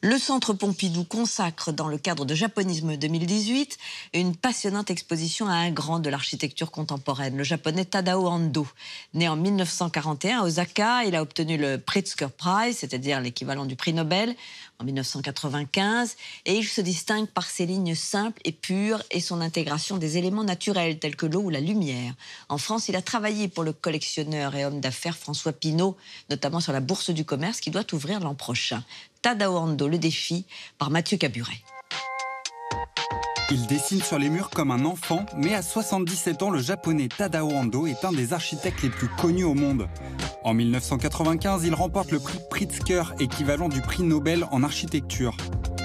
Le Centre Pompidou consacre, dans le cadre de Japonisme 2018, une passionnante exposition à un grand de l'architecture contemporaine, le japonais Tadao Ando. Né en 1941 à Osaka, il a obtenu le Pritzker Prize, c'est-à-dire l'équivalent du prix Nobel, en 1995, et il se distingue par ses lignes simples et pures et son intégration des éléments naturels tels que l'eau ou la lumière. En France, il a travaillé pour le collectionneur et homme d'affaires François Pinault, notamment sur la Bourse du Commerce qui doit ouvrir l'an prochain. Tadao Ando, le défi, par Mathieu Caburet. Il dessine sur les murs comme un enfant, mais à 77 ans, le japonais Tadao Ando est un des architectes les plus connus au monde. En 1995, il remporte le prix Pritzker, équivalent du prix Nobel en architecture.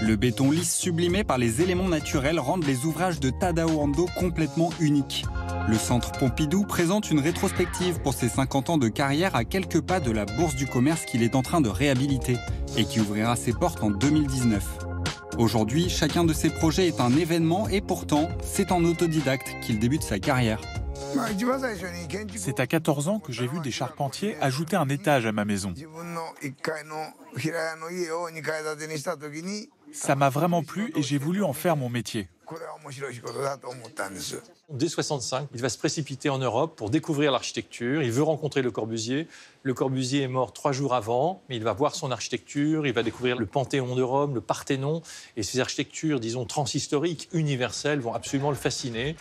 Le béton lisse sublimé par les éléments naturels rendent les ouvrages de Tadao Ando complètement uniques. Le Centre Pompidou présente une rétrospective pour ses 50 ans de carrière à quelques pas de la Bourse du Commerce qu'il est en train de réhabiliter et qui ouvrira ses portes en 2019. Aujourd'hui, chacun de ses projets est un événement et pourtant, c'est en autodidacte qu'il débute sa carrière. C'est à 14 ans que j'ai vu des charpentiers ajouter un étage à ma maison. Ça m'a vraiment plu et j'ai voulu en faire mon métier. Dès 65, il va se précipiter en Europe pour découvrir l'architecture. Il veut rencontrer Le Corbusier. Le Corbusier est mort 3 jours avant, mais il va voir son architecture, il va découvrir le Panthéon de Rome, le Parthénon. Et ces architectures, disons, transhistoriques, universelles, vont absolument le fasciner.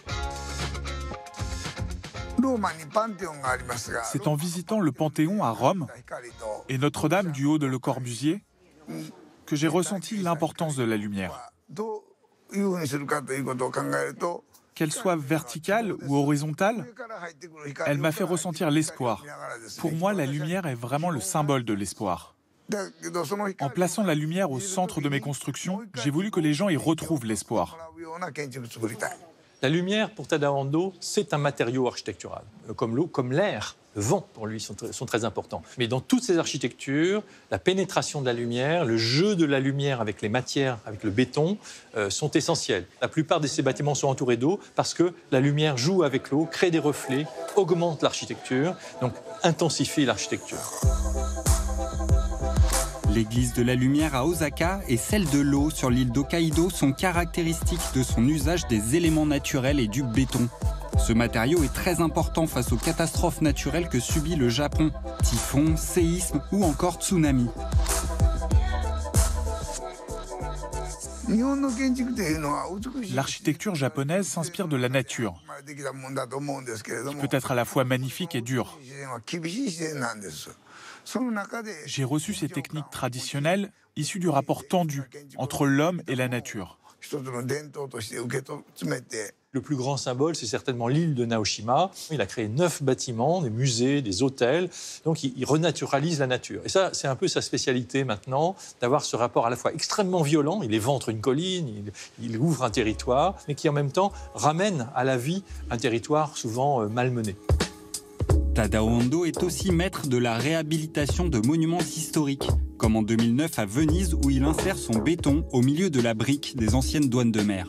C'est en visitant le Panthéon à Rome et Notre-Dame du haut de Le Corbusier que j'ai ressenti l'importance de la lumière. Qu'elle soit verticale ou horizontale, elle m'a fait ressentir l'espoir. Pour moi, la lumière est vraiment le symbole de l'espoir. En plaçant la lumière au centre de mes constructions, j'ai voulu que les gens y retrouvent l'espoir. La lumière, pour Tadao Ando, c'est un matériau architectural. Comme l'eau, comme l'air, le vent, pour lui, sont très importants. Mais dans toutes ces architectures, la pénétration de la lumière, le jeu de la lumière avec les matières, avec le béton, sont essentiels. La plupart de ces bâtiments sont entourés d'eau parce que la lumière joue avec l'eau, crée des reflets, augmente l'architecture, donc intensifie l'architecture. L'église de la lumière à Osaka et celle de l'eau sur l'île d'Hokkaido sont caractéristiques de son usage des éléments naturels et du béton. Ce matériau est très important face aux catastrophes naturelles que subit le Japon, typhons, séismes ou encore tsunamis. L'architecture japonaise s'inspire de la nature, qui peut être à la fois magnifique et dure. J'ai reçu ces techniques traditionnelles issues du rapport tendu entre l'homme et la nature. Le plus grand symbole, c'est certainement l'île de Naoshima. Il a créé 9 bâtiments, des musées, des hôtels. Donc, il renaturalise la nature. Et ça, c'est un peu sa spécialité maintenant, d'avoir ce rapport à la fois extrêmement violent. Il éventre une colline, il ouvre un territoire, mais qui en même temps ramène à la vie un territoire souvent malmené. Tadao Ando est aussi maître de la réhabilitation de monuments historiques, comme en 2009 à Venise où il insère son béton au milieu de la brique des anciennes douanes de mer.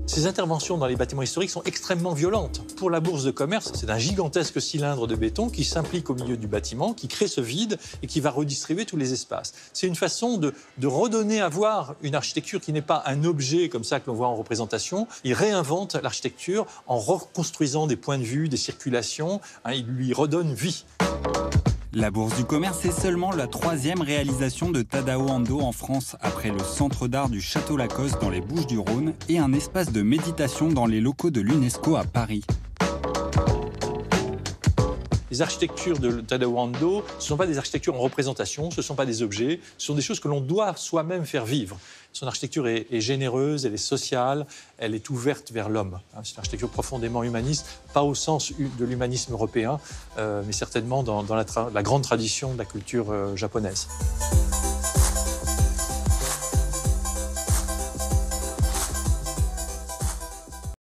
Ces interventions dans les bâtiments historiques sont extrêmement violentes. Pour la Bourse de Commerce, c'est un gigantesque cylindre de béton qui s'implique au milieu du bâtiment, qui crée ce vide et qui va redistribuer tous les espaces. C'est une façon de redonner à voir une architecture qui n'est pas un objet comme ça que l'on voit en représentation. Il réinvente l'architecture en reconstruisant des points de vue, des circulations. Il lui redonne vie. La Bourse du Commerce est seulement la 3e réalisation de Tadao Ando en France, après le centre d'art du Château Lacoste dans les Bouches-du-Rhône et un espace de méditation dans les locaux de l'UNESCO à Paris. Les architectures de Tadao Ando, ce ne sont pas des architectures en représentation, ce ne sont pas des objets, ce sont des choses que l'on doit soi-même faire vivre. Son architecture est généreuse, elle est sociale, elle est ouverte vers l'homme. C'est une architecture profondément humaniste, pas au sens de l'humanisme européen, mais certainement dans la grande tradition de la culture japonaise.